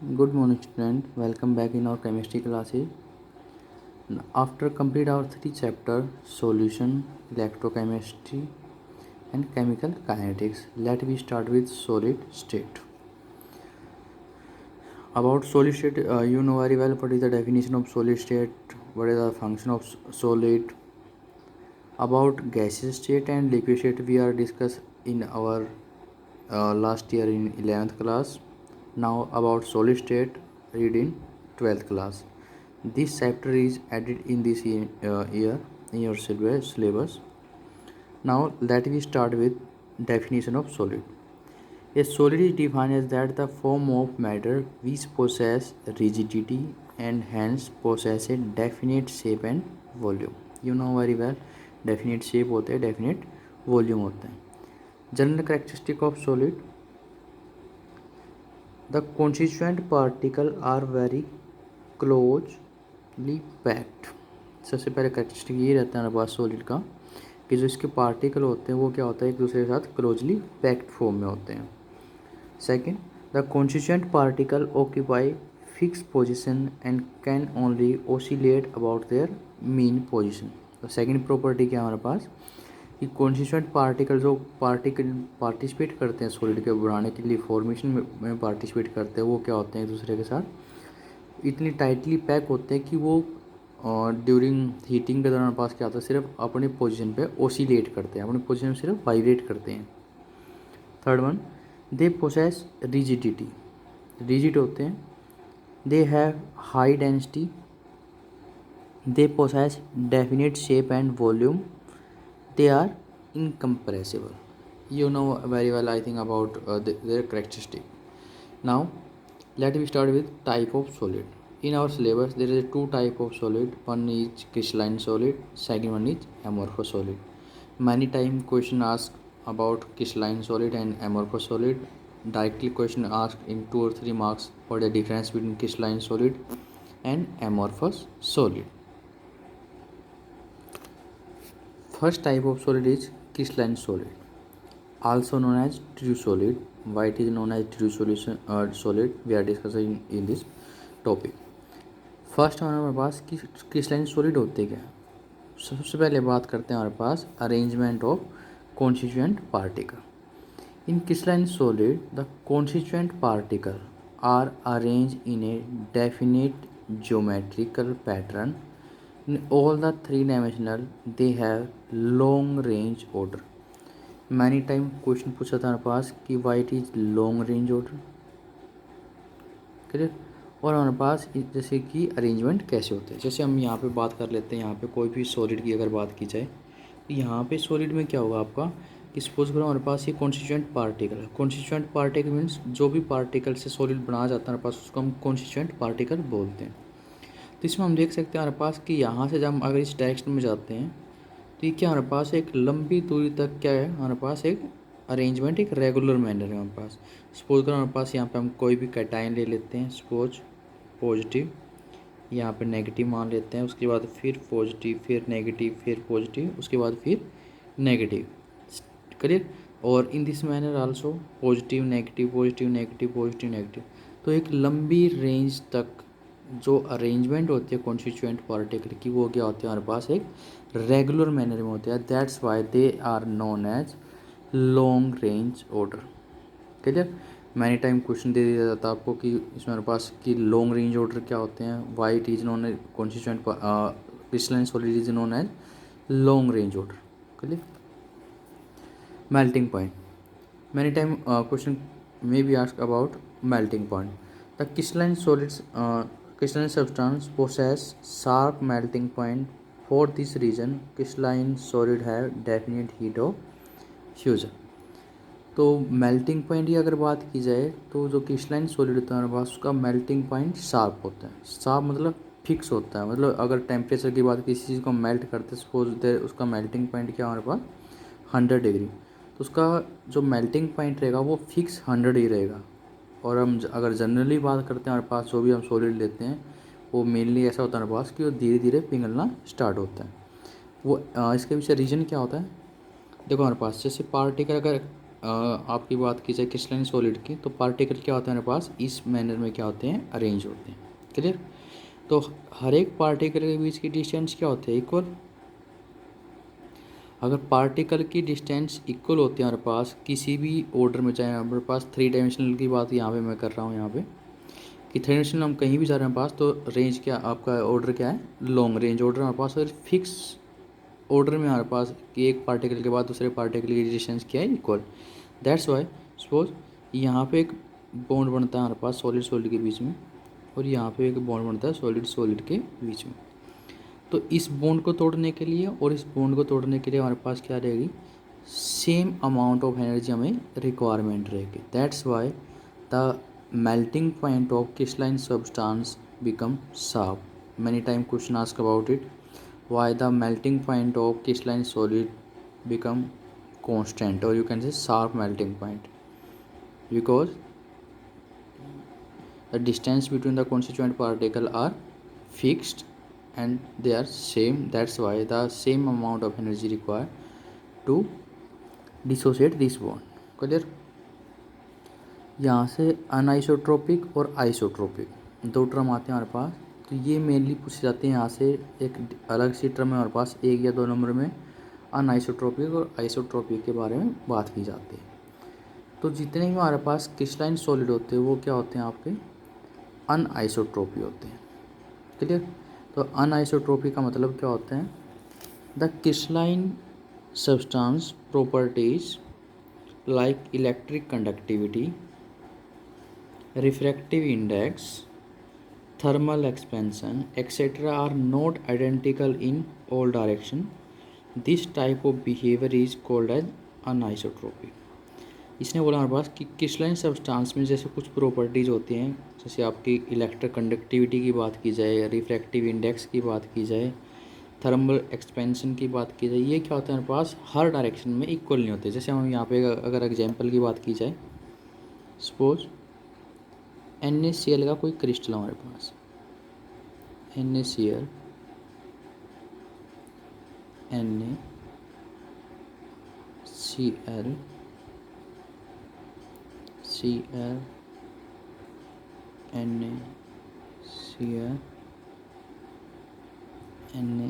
Good morning, student. Welcome back in our chemistry classes. After complete our three chapter solution, electrochemistry, and chemical kinetics, let we start with solid state. About solid state, you know very well what is the definition of solid state, what is the function of solid. About gaseous state and liquid state, we are discussed in our last year in 11th class. Now about solid state, read in 12th class. This chapter is added in this year in your syllabus. Now let we start with definition of solid. A solid is defined as that the form of matter which possess rigidity and hence possess a definite shape and volume. You know very well, definite shape होते हैं, definite volume होता है. General characteristic of solid: the constituent particles are very closely packed. सबसे पहले characteristic ये रहता है हमारे पास सॉलिड का कि जो इसके पार्टिकल होते हैं वो क्या होता है, एक दूसरे के साथ क्लोजली पैक्ड फॉर्म में होते हैं. Second, the constituent particle occupy fix position and can only oscillate about their mean position. तो सेकेंड प्रॉपर्टी क्या है हमारे पास कि कॉन्स्टिट्यूएंट पार्टिकल जो पार्टिसिपेट करते हैं सॉलिड के बनाने के लिए, फॉर्मेशन में पार्टिसिपेट करते हैं, वो क्या होते हैं एक दूसरे के साथ इतनी टाइटली पैक होते हैं कि वो ड्यूरिंग हीटिंग के दौरान पास क्या होता है, सिर्फ अपनी पोजीशन पे ओसिलेट करते हैं, अपनी पोजीशन में सिर्फ वाइब्रेट करते हैं. Third one, they possess rigidity, rigid होते हैं. They have high density. They possess definite shape and volume. They are incompressible. You know very well, I think, about their characteristic. Now let me start with type of solid. In our syllabus there is two type of solid. One is crystalline solid, second one is amorphous solid. Many time question ask about crystalline solid and amorphous solid. Directly question asked in 2 or 3 marks what the difference between crystalline solid and amorphous solid. First type of solid is crystalline solid, also known as true solid. Why it is known as true solid, we are discussing in this topic. First हमारे पास कि crystalline solid होते क्या. सबसे पहले बात करते हैं हमारे पास arrangement of constituent particle. In crystalline solid the constituent particle are arrange in a definite geometrical pattern. In all the 3 dimensional they have long range order. Many time question पूछा था हमारे पास कि why it is long range order. Clear. और हमारे पास जैसे कि arrangement कैसे होते हैं, जैसे हम यहाँ पे बात कर लेते हैं. यहाँ पे कोई भी सॉलिड की अगर बात की जाए तो यहाँ पे सॉलिड में क्या होगा आपका कि सपोज करो हमारे पास ये कॉन्स्टिट्यूएंट पार्टिकल है. कॉन्स्टिट्यूएंट पार्टिकल मीन्स जो भी पार्टिकल से सॉलिड बनाया जाता है हमारे पास उसको हम कॉन्स्टिट्यूएंट पार्टिकल बोलते हैं. तो इसमें हम देख सकते हैं हमारे पास कि यहाँ से जब हम अगर इस डायरेक्शन में जाते हैं तो ये क्या हमारे पास एक लंबी दूरी तक क्या है, हमारे पास एक अरेंजमेंट एक रेगुलर मैनर है हमारे पास. सपोज करो हमारे पास यहाँ पे हम कोई भी कैटायन ले लेते हैं, सपोज पॉजिटिव, यहाँ पे नेगेटिव मान लेते हैं, उसके बाद फिर पॉजिटिव, फिर नेगेटिव, फिर पॉजिटिव, उसके बाद फिर नेगेटिव. क्लियर. और in this manner also positive negative positive negative positive negative. तो एक लंबी रेंज तक जो अरेंजमेंट होती है कॉन्स्टिट्यूएंट पार्टिकल की वो क्या होती है हमारे पास एक रेगुलर मैनर में होते हैं. That's why they are known as long range order. Clear. Many time question दे दिया जाता है आपको कि इसमें हमारे पास कि लॉन्ग रेंज ऑर्डर क्या होते हैं. Why it is known as constituent crystalline solid is known as long range order. Clear. Melting point. Many time question may be ask about melting point. The crystalline solids crystalline substance possess sharp melting point. For this reason crystalline solid have definite heat of fusion. तो melting point की अगर बात की जाए तो जो crystalline solid होता है हमारे पास उसका मेल्टिंग पॉइंट शार्प होता है. शार्प मतलब फिक्स होता है. मतलब अगर टेम्परेचर की बात किसी चीज़ को मेल्ट करते सपोज देयर उसका मेल्टिंग पॉइंट क्या हमारे पास 100 डिग्री, तो उसका जो मेल्टिंग पॉइंट रहेगा वो फिक्स 100 ही रहेगा. और हम अगर जनरली बात करते हैं हमारे पास जो भी हम सॉलिड लेते हैं वो मेनली ऐसा होता है हमारे पास कि वो धीरे धीरे पिघलना स्टार्ट होता है. वो इसके पीछे रीज़न क्या होता है. देखो हमारे पास जैसे पार्टिकल अगर आपकी बात की जाए क्रिस्टलाइन सॉलिड की, तो पार्टिकल क्या होते हैं हमारे पास इस मैनर में क्या होते हैं, अरेंज होते हैं। क्लियर। तो हर एक पार्टिकल के बीच की डिस्टेंस क्या होते हैं, इक्वल। अगर पार्टिकल की डिस्टेंस इक्वल होती है हमारे पास किसी भी ऑर्डर में, चाहे हमारे पास 3 डायमेंशनल की बात यहाँ पे मैं कर रहा हूँ, यहाँ पे कि 3 डायमेंशनल हम कहीं भी जा रहे हैं हमारे पास, तो रेंज क्या आपका ऑर्डर क्या है, लॉन्ग रेंज ऑर्डर हमारे पास। अगर फिक्स ऑर्डर में हमारे पास कि एक पार्टिकल के बाद दूसरे पार्टिकल की डिस्टेंस क्या है, इक्वल। दैट्स वाई सपोज यहाँ पे एक बॉन्ड बनता है हमारे पास सॉलिड सॉलिड के बीच में, और यहाँ पे एक बॉन्ड बनता है सॉलिड सॉलिड के बीच में। तो इस बॉन्ड को तोड़ने के लिए और इस बॉन्ड को तोड़ने के लिए हमारे पास क्या रहेगी, सेम अमाउंट ऑफ एनर्जी हमें रिक्वायरमेंट रहेगी। That's why the melting point of crystalline substance become sharp. Many time question ask about it, why the melting point of crystalline solid become constant, or you can say sharp melting point, because the distance between the constituent particle are fixed and they are same. That's why the same amount of energy required to dissociate this bond. Clear। यहाँ से अनआइसोट्रोपिक और isotropic दो term आते हैं हमारे पास, तो ये mainly पूछे जाते हैं यहाँ से। एक अलग सी टर्म है हमारे पास 1 या 2 नंबर में, अनआइसोट्रोपिक और आइसोट्रोपिक के बारे में बात की जाती है। तो जितने भी हमारे पास क्रिस्टलाइन सॉलिड होते हैं वो क्या होते हैं, आपके अनआइसोट्रोपिक होते हैं। क्लियर। तो अनआइसोट्रोपिक का मतलब क्या होता है, the crystalline substance properties like electric conductivity, refractive index, thermal expansion, etc. are not identical in all direction. This type of behavior is called as anisotropic. इसने बोला हमारे पास कि क्रिस्टलाइन सब्सटेंस में जैसे कुछ प्रॉपर्टीज़ होती हैं, जैसे आपकी इलेक्ट्रिक कंडक्टिविटी की बात की जाए, रिफ्रैक्टिव इंडेक्स की बात की जाए, थर्मल एक्सपेंशन की बात की जाए, ये क्या होता है हमारे पास हर डायरेक्शन में इक्वल नहीं होते। जैसे हम यहाँ पे अगर एग्जांपल की बात की जाए, सपोज NaCl का कोई क्रिस्टल हमारे पास, NaCl, NaCl, Cl, NaCl, Na,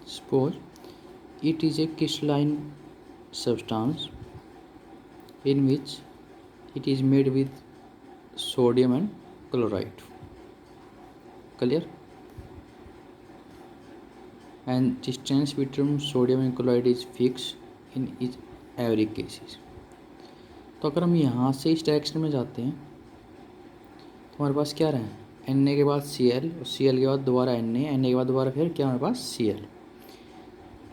suppose it is a crystalline substance in which it is made with sodium and chloride. Clear। and distance between sodium and chloride is fixed in each every cases। तो अगर हम यहाँ से इस direction में जाते हैं तो हमारे पास क्या रहा है, Na के बाद Cl, और Cl के बाद दोबारा Na के बाद दोबारा फिर क्या हमारे पास Cl।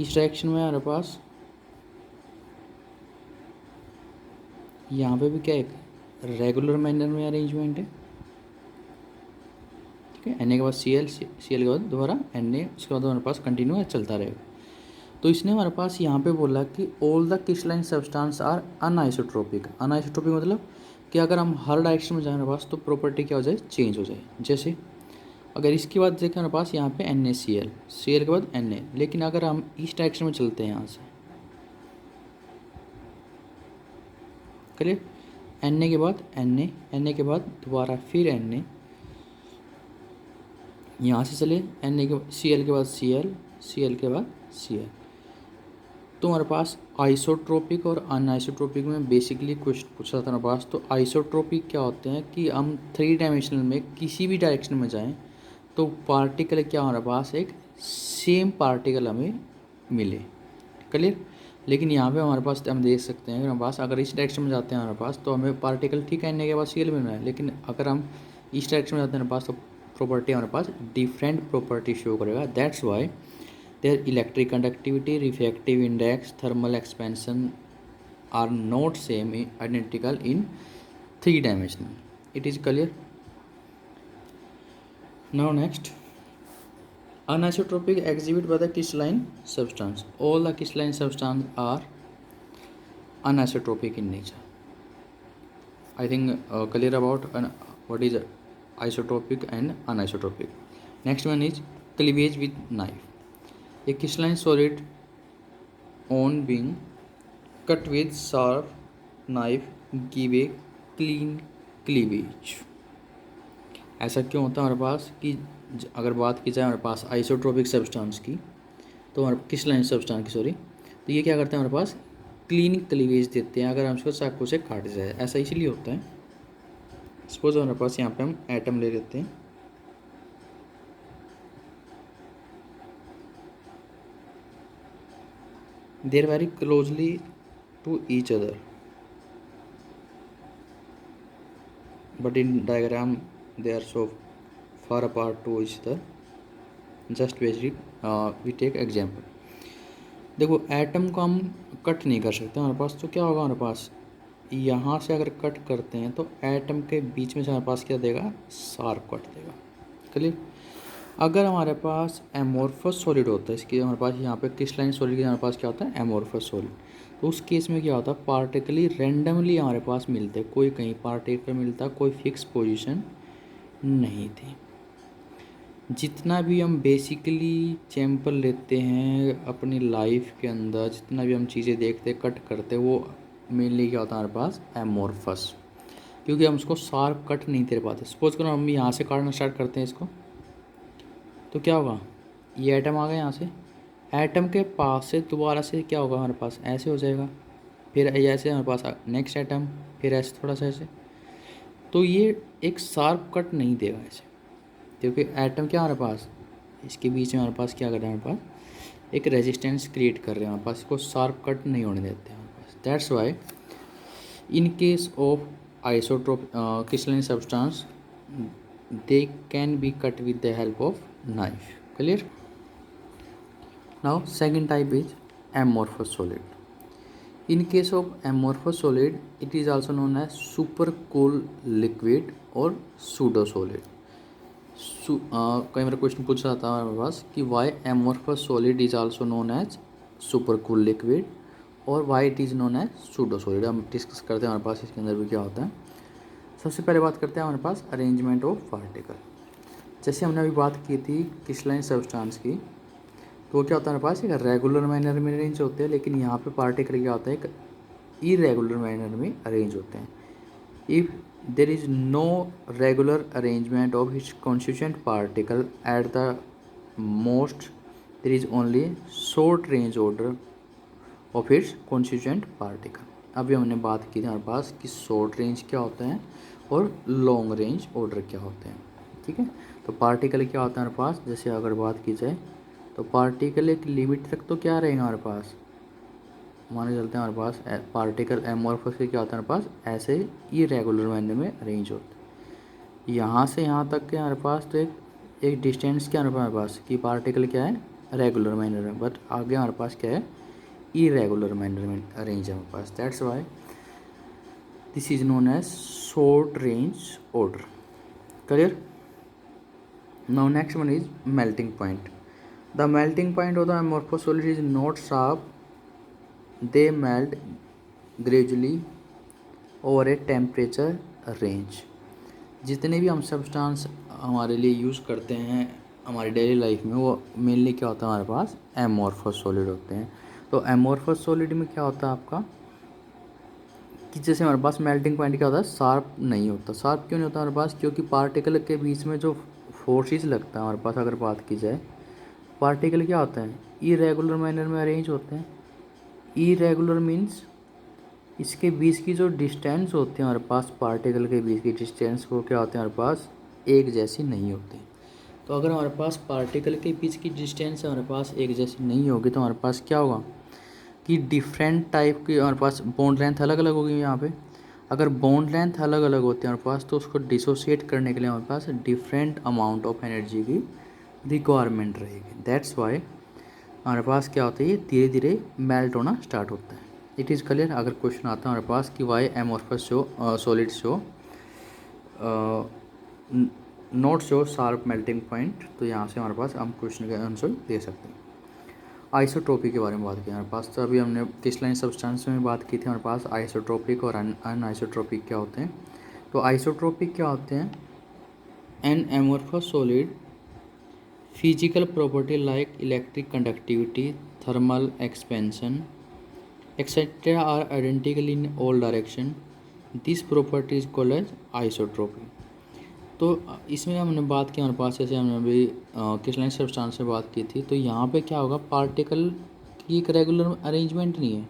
इस डायरेक्शन में हमारे पास यहाँ पे भी क्या एक रेगुलर मैनर में अरेंजमेंट है, ठीक है। Na के बाद Cl, Cl के बाद दोबारा Na, उसके बाद हमारे पास कंटिन्यू चलता रहेगा। तो इसने हमारे पास यहाँ पे बोला कि all the crystalline substance are anisotropic. Anisotropic मतलब कि अगर हम हर डायरेक्शन में जाए हमारे पास तो प्रॉपर्टी क्या हो जाए, चेंज हो जाए। जैसे अगर इसकी बात देखें हमारे पास यहाँ पे NaCl, Cl के बाद Na, लेकिन अगर हम इस डायरेक्शन में चलते हैं यहाँ से, क्लियर, Na के बाद Na के बाद दोबारा फिर Na, यहाँ से चले Na के Cl के बाद Cl के बाद Cl। तो हमारे पास आइसोट्रोपिक और अनआइसोट्रोपिक में बेसिकली क्वेश्चन पूछा था हमारे पास। तो आइसोट्रोपिक क्या होते हैं कि हम 3 डायमेंशनल में किसी भी डायरेक्शन में जाएं तो पार्टिकल क्या हमारे पास एक सेम पार्टिकल हमें मिले। क्लियर। लेकिन यहाँ पे हमारे पास हम देख सकते हैं हमारे पास अगर इस डायरेक्शन में जाते हैं हमारे पास तो हमें पार्टिकल ठीक है Na के बाद Cl मिल रहा है, लेकिन अगर हम इस डायरेक्शन में जाते हैं हमारे पास तो प्रॉपर्टी हमारे पास डिफरेंट प्रॉपर्टी शो करेगा। That's why their electric conductivity, refractive index, thermal expansion are not same identical in 3 dimensional. It is clear? Now next, anisotropic exhibit by the crystalline substance. All the crystalline substance are anisotropic in nature. I think clear about what is isotropic and anisotropic. Next one is cleavage with knife. A crystalline solid on being cut with sharp knife give a clean cleavage. ऐसा क्यों होता है हमारे पास कि अगर बात की जाए हमारे पास आइसोट्रोपिक सब्सटेंस की, तो हमारे क्रिस्टलाइन सब्सटेंस की सॉरी, तो ये क्या करते हैं हमारे पास क्लीन क्लीवेज देते हैं अगर हम इसको चाकू से काट जाए। ऐसा इसलिए होता है, सपोज हमारे पास यहाँ पे हम एटम ले लेते हैं, they are very closely to each other but in diagram they are so far apart to each other. Just we take example. देखो एटम को हम कट नहीं कर सकते हमारे पास, तो क्या होगा हमारे पास, यहाँ से अगर कट करते हैं तो एटम के बीच में से हमारे पास क्या देगा, शार्प कट देगा। क्लियर। अगर हमारे पास एमोर्फस सॉलिड होता है, इसके हमारे पास यहाँ पे क्रिस्टलाइन सॉलिड के हमारे पास क्या होता है, एमोर्फस सॉलिड, तो उस केस में क्या होता है, पार्टिकली रेंडमली हमारे पास मिलते हैं, कोई कहीं पार्टिकल मिलता, कोई फिक्स पोजीशन नहीं थी। जितना भी हम बेसिकली सैंपल लेते हैं अपनी लाइफ के अंदर, जितना भी हम चीज़ें देखते कट करते, वो मेनली क्या होता है हमारे पास, एमोर्फस, क्योंकि हम उसको शार्प कट नहीं दे पाते। सपोज करो हम यहाँ से काटना स्टार्ट करते हैं इसको, तो क्या होगा, ये एटम आ गया यहाँ से, एटम के पास से दोबारा से क्या होगा हमारे पास, ऐसे हो जाएगा, फिर ऐसे हमारे पास नेक्स्ट एटम, फिर ऐसे थोड़ा सा ऐसे, तो ये एक शार्प कट नहीं देगा ऐसे, क्योंकि एटम क्या हमारे पास, इसके बीच में हमारे पास क्या कर रहे हैं, हमारे पास एक रेजिस्टेंस क्रिएट कर रहे हैं, हमारे पास इसको शार्प कट नहीं होने देते हैं हमारे पास। That's why in case of isotrope crystalline substance they can be cut with the help of knife. Clear? Now second type is amorphous solid. In case of amorphous solid, it is also known as supercool liquid or pseudo solid. कई बार question पूछा था हमारे पास कि why amorphous solid is also known as supercool liquid और why it is known as pseudo solid। हम discuss करते हैं हमारे पास इसके अंदर भी क्या होता है। सबसे पहले बात करते हैं हमारे पास अरेंजमेंट ऑफ पार्टिकल। जैसे हमने अभी बात की थी क्रिस्टलाइन सब्सटेंस की, तो वो क्या होता है हमारे पास, एक रेगुलर मैनर में अरेंज होते हैं, लेकिन यहाँ पे पार्टिकल क्या होता है, एक इरेगुलर मैनर में अरेंज होते हैं। If there is no regular arrangement of which constituent particle at the most there is only short range order of its constituent particle. अभी हमने बात की थी हमारे पास कि शॉर्ट रेंज क्या होते हैं और लॉन्ग रेंज ऑर्डर क्या होते हैं। ठीक है, तो पार्टिकल क्या होता है हमारे पास, जैसे अगर बात की जाए तो पार्टिकल एक लिमिट तक तो क्या रहेगा हमारे पास, माने चलते हैं हमारे पास पार्टिकल एमोर्फस के क्या होता है हमारे पास, ऐसे इरेगुलर मैनर में अरेंज होते हैं। यहाँ से यहाँ तक के हमारे पास तो एक डिस्टेंस क्या हमारे पास कि पार्टिकल क्या है, रेगुलर मैनर में, बट आगे हमारे पास क्या है, इरेगुलर मैनर में अरेंज है हमारे पास। That's why this is known as short range order. Clear. Now next one is melting point. The melting point of the amorphous solid is not sharp, they melt gradually over a temperature range. जितने भी हम substance हमारे लिए use करते हैं हमारी daily life में, वो मेनली क्या होता है हमारे पास, एमोर्फस सॉलिड होते हैं। तो एमोर्फस सॉलिड में क्या होता है आपका कि जैसे हमारे पास मेल्टिंग पॉइंट क्या होता है, शार्प नहीं होता। शार्प क्यों नहीं होता हमारे पास, क्योंकि पार्टिकल के बीच में जो फोर्सेस लगता है हमारे पास, अगर बात की जाए, पार्टिकल क्या होता है, इरेगुलर मैनर में अरेंज होते हैं। इरेगुलर मीन्स इसके बीच की जो डिस्टेंस होती है हमारे पास, पार्टिकल के बीच की डिस्टेंस, वो क्या होते हैं हमारे पास, एक जैसी नहीं होती। तो अगर हमारे पास पार्टिकल के बीच की डिस्टेंस हमारे पास एक जैसी नहीं होगी, तो हमारे पास क्या होगा कि डिफरेंट टाइप की हमारे पास बॉन्ड लेंथ अलग अलग होगी। यहाँ पे अगर बॉन्ड लेंथ अलग अलग होती है हमारे पास, तो उसको डिसोशिएट करने के लिए हमारे पास डिफरेंट अमाउंट ऑफ एनर्जी की रिक्वायरमेंट रहेगी। दैट्स वाई हमारे पास क्या होता है, ये धीरे धीरे मेल्ट होना स्टार्ट होता है। It is clear. अगर क्वेश्चन आता है हमारे पास कि why amorphous solid show not show sharp melting point, तो यहाँ से हमारे पास हम क्वेश्चन का आंसर दे सकते हैं। आइसोट्रोपिक के बारे में बात की हमारे पास, तो अभी हमने क्रिस्टलाइन सब्सटेंस में बात की थी हमारे पास आइसोट्रोपिक और अनआइसोट्रोपिक क्या होते हैं। तो आइसोट्रोपिक क्या होते हैं, an amorphous solid Physical property like electric conductivity, thermal expansion, etc. are identical in all direction. This property is called as isotropy. तो इसमें हमने बात की हमारे पास, जैसे हमने अभी क्रिस्टलाइन सब्सटेंस से बात की थी, तो यहाँ पे क्या होगा, पार्टिकल की एक रेगुलर अरेंजमेंट नहीं है,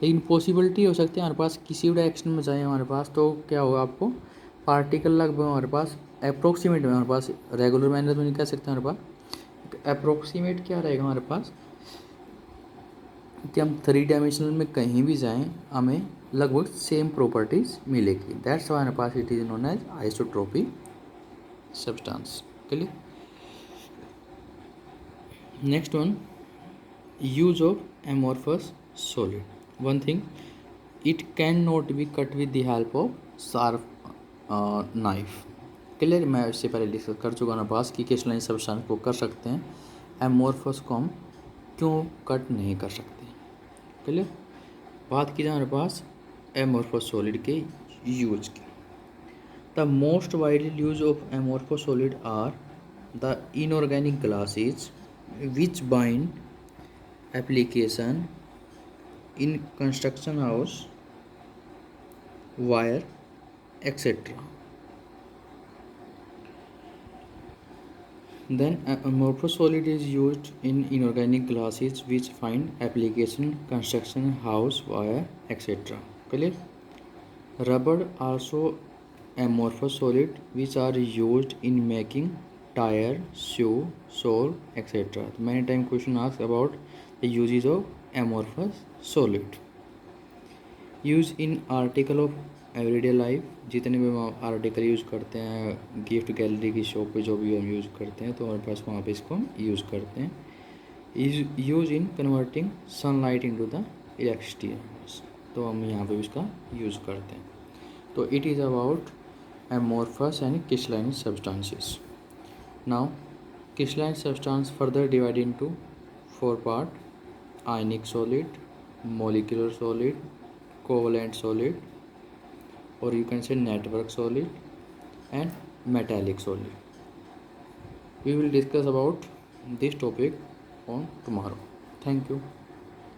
लेकिन पॉसिबिलिटी हो सकती है हमारे पास किसी भी डायरेक्शन में जाए हमारे पास, तो क्या होगा आपको पार्टिकल लगभग हमारे पास अप्रोक्सीमेट में, हमारे पास रेगुलर मैनर में नहीं कह सकते हमारे पास अप्रोक्सीमेट क्या रहेगा हमारे पास कि हम 3 डायमेंशनल में कहीं भी जाएं हमें लगभग सेम प्रॉपर्टीज मिलेगी। दैट्स व्हाई हमारे पास it is known as isotropy substance. Clear. Next one, use of amorphous solid. One thing, it can not be cut with the help of sharp knife. Clear. मैं इससे पहले discuss कर चुका हूँ पास कि क्रिस्टलाइन सब्सटेंस को कर सकते हैं, एमोर्फस को हम क्यों कट नहीं कर सकते। क्लियर। बात की जाए हमारे पास एमोर्फस सॉलिड के यूज की। The most widely use of amorphous solid are the inorganic glasses which find application in construction house, wire, etc. Then amorphous solid is used in inorganic glasses which find application construction house, wire, etc. Clear. Rubber also amorphous solid which are used in making tire, shoe, sole, etc. Many times question asked about the uses of amorphous solid. Use in article of everyday life, जितने भी हम article use करते हैं gift gallery की shop पे जो भी हम यूज़ करते हैं, तो हमारे पास वहाँ पे इसको हम यूज़ करते हैं। Use in converting sunlight into the electricity, तो हम यहाँ पे इसका यूज़ करते हैं। तो it is about amorphous and crystalline substances. Now crystalline substance further divide into 4 part: ionic solid, molecular solid, covalent solid, or you can say network solid, and metallic solid. We will discuss about this topic on tomorrow. Thank you.